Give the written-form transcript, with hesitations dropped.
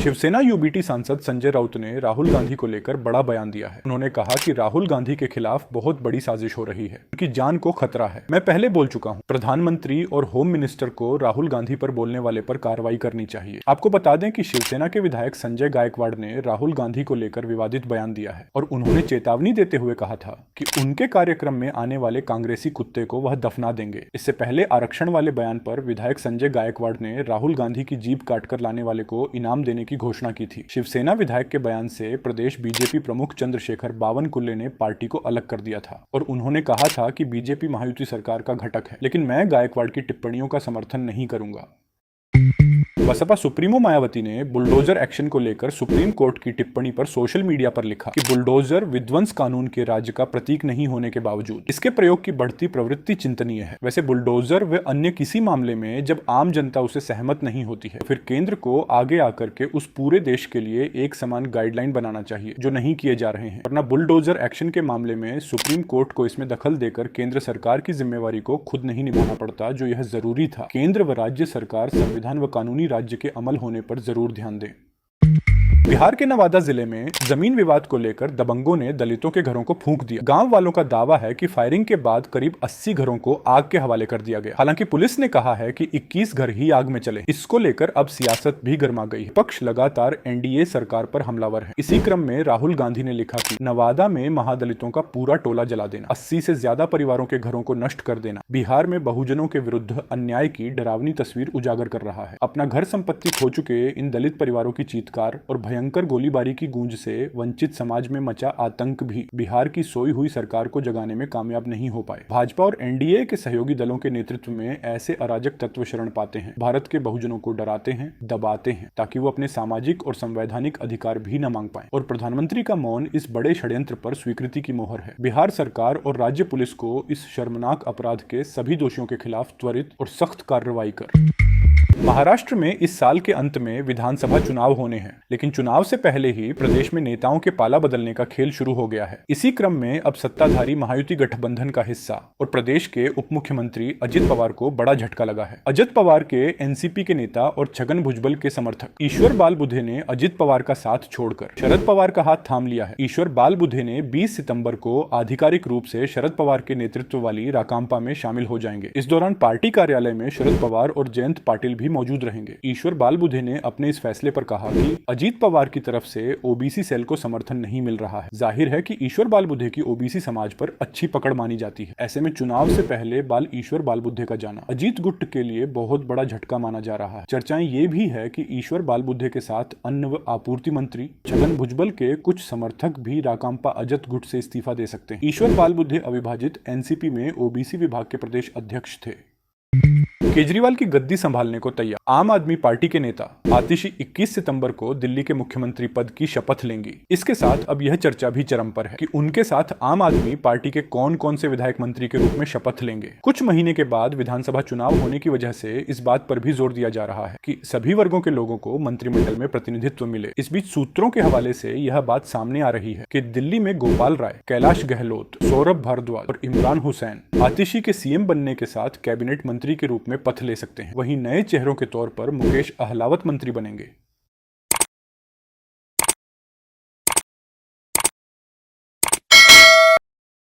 Shiv Sena UBT सांसद संजय राउत ने राहुल गांधी को लेकर बड़ा बयान दिया है। उन्होंने कहा कि राहुल गांधी के खिलाफ बहुत बड़ी साजिश हो रही है, उनकी जान को खतरा है। मैं पहले बोल चुका हूं, प्रधानमंत्री और होम मिनिस्टर को राहुल गांधी पर बोलने वाले पर कार्रवाई करनी चाहिए। आपको बता दें कि शिवसेना के विधायक संजय गायकवाड़ ने राहुल गांधी को लेकर विवादित बयान दिया है और उन्होंने चेतावनी देते हुए कहा था कि उनके कार्यक्रम में आने वाले कांग्रेसी कुत्ते को वह दफना देंगे। इससे पहले आरक्षण वाले बयान पर विधायक संजय गायकवाड़ ने राहुल गांधी की जीभ काटकर लाने वाले को इनाम देने की घोषणा की थी। शिवसेना विधायक के बयान से प्रदेश बीजेपी प्रमुख चंद्रशेखर बावनकुले ने पार्टी को अलग कर दिया था और उन्होंने कहा था कि बीजेपी महायुति सरकार का घटक है, लेकिन मैं गायकवाड़ की टिप्पणियों का समर्थन नहीं करूंगा। बसपा सुप्रीमो मायावती ने बुलडोजर एक्शन को लेकर सुप्रीम कोर्ट की टिप्पणी पर सोशल मीडिया पर लिखा कि बुलडोजर विध्वंस कानून के राज्य का प्रतीक नहीं होने के बावजूद इसके प्रयोग की बढ़ती प्रवृत्ति चिंतनीय है। वैसे बुलडोजर व अन्य किसी मामले में जब आम जनता उसे सहमत नहीं होती है, फिर केंद्र को आगे आकर के उस पूरे देश के लिए एक समान गाइडलाइन बनाना चाहिए, जो नहीं किए जा रहे हैं। वरना बुलडोजर एक्शन के मामले में सुप्रीम कोर्ट को इसमें दखल देकर केंद्र सरकार की जिम्मेवारी को खुद नहीं निभाना पड़ता, जो यह जरूरी था। केंद्र व राज्य सरकार संविधान व कानूनी राज्य के अमल होने पर जरूर ध्यान दें। बिहार के नवादा जिले में जमीन विवाद को लेकर दबंगों ने दलितों के घरों को फूंक दिया। गांव वालों का दावा है कि फायरिंग के बाद करीब 80 घरों को आग के हवाले कर दिया गया। हालांकि पुलिस ने कहा है कि 21 घर ही आग में चले। इसको लेकर अब सियासत भी गर्मा गई है। पक्ष लगातार एनडीए सरकार पर हमलावर है। इसी क्रम में राहुल गांधी ने लिखा कि नवादा में महादलितों का पूरा टोला जला देना, 80 से ज्यादा परिवारों के घरों को नष्ट कर देना बिहार में बहुजनों के विरुद्ध अन्याय की डरावनी तस्वीर उजागर कर रहा है। अपना घर संपत्ति खो चुके इन दलित परिवारों की चीत्कार और भयंकर गोलीबारी की गूंज से वंचित समाज में मचा आतंक भी बिहार की सोई हुई सरकार को जगाने में कामयाब नहीं हो पाए। भाजपा और एनडीए के सहयोगी दलों के नेतृत्व में ऐसे अराजक तत्व शरण पाते हैं, भारत के बहुजनों को डराते हैं, दबाते हैं, ताकि वो अपने सामाजिक और संवैधानिक अधिकार भी न मांग पाए। और प्रधानमंत्री का मौन इस बड़े षड्यंत्र पर स्वीकृति की मोहर है। बिहार सरकार और राज्य पुलिस को इस शर्मनाक अपराध के सभी दोषियों के खिलाफ त्वरित और सख्त कार्रवाई कर। महाराष्ट्र में इस साल के अंत में विधानसभा चुनाव होने हैं, लेकिन चुनाव से पहले ही प्रदेश में नेताओं के पाला बदलने का खेल शुरू हो गया है। इसी क्रम में अब सत्ताधारी महायुति गठबंधन का हिस्सा और प्रदेश के उप मुख्यमंत्री अजित पवार को बड़ा झटका लगा है। अजित पवार के एनसीपी के नेता और छगन भुजबल के समर्थक ईश्वर बाल बुधे ने अजित पवार का साथ छोड़कर शरद पवार का हाथ थाम लिया है। ईश्वर बाल बुधे ने 20 सितंबर को आधिकारिक रूप से शरद पवार के नेतृत्व वाली राकांपा में शामिल हो जाएंगे। इस दौरान पार्टी कार्यालय में शरद पवार और जयंत पाटिल भी मौजूद रहेंगे। ईश्वर बाल बुधे ने अपने इस फैसले पर कहा कि अजीत पवार की तरफ से ओबीसी सेल को समर्थन नहीं मिल रहा है। जाहिर है कि ईश्वर बाल बुधे की ओबीसी समाज पर अच्छी पकड़ मानी जाती है। ऐसे में चुनाव से पहले ईश्वर बाल बुधे का जाना अजीत गुट के लिए बहुत बड़ा झटका माना जा रहा है। चर्चाएं ये भी है कि ईश्वर बाल बुधे के साथ अन्न व आपूर्ति मंत्री छगन भुजबल के कुछ समर्थक भी राकांपा अजत गुट से इस्तीफा दे सकते हैं। ईश्वर बाल बुधे अविभाजित एनसीपी में ओबीसी विभाग के प्रदेश अध्यक्ष थे। केजरीवाल की गद्दी संभालने को तैयार आम आदमी पार्टी के नेता आतिशी 21 सितंबर को दिल्ली के मुख्यमंत्री पद की शपथ लेंगी। इसके साथ अब यह चर्चा भी चरम पर है कि उनके साथ आम आदमी पार्टी के कौन कौन से विधायक मंत्री के रूप में शपथ लेंगे। कुछ महीने के बाद विधानसभा चुनाव होने की वजह से इस बात पर भी जोर दिया जा रहा है कि सभी वर्गों के लोगों को मंत्रिमंडल में प्रतिनिधित्व मिले। इस बीच सूत्रों के हवाले से यह बात सामने आ रही है कि दिल्ली में गोपाल राय, कैलाश गहलोत, सौरभ भारद्वाज और इमरान हुसैन आतिशी के सीएम बनने के साथ कैबिनेट मंत्री के रूप में पथ ले सकते हैं। वहीं नए चेहरों के तौर पर मुकेश अहलावत मंत्री बनेंगे।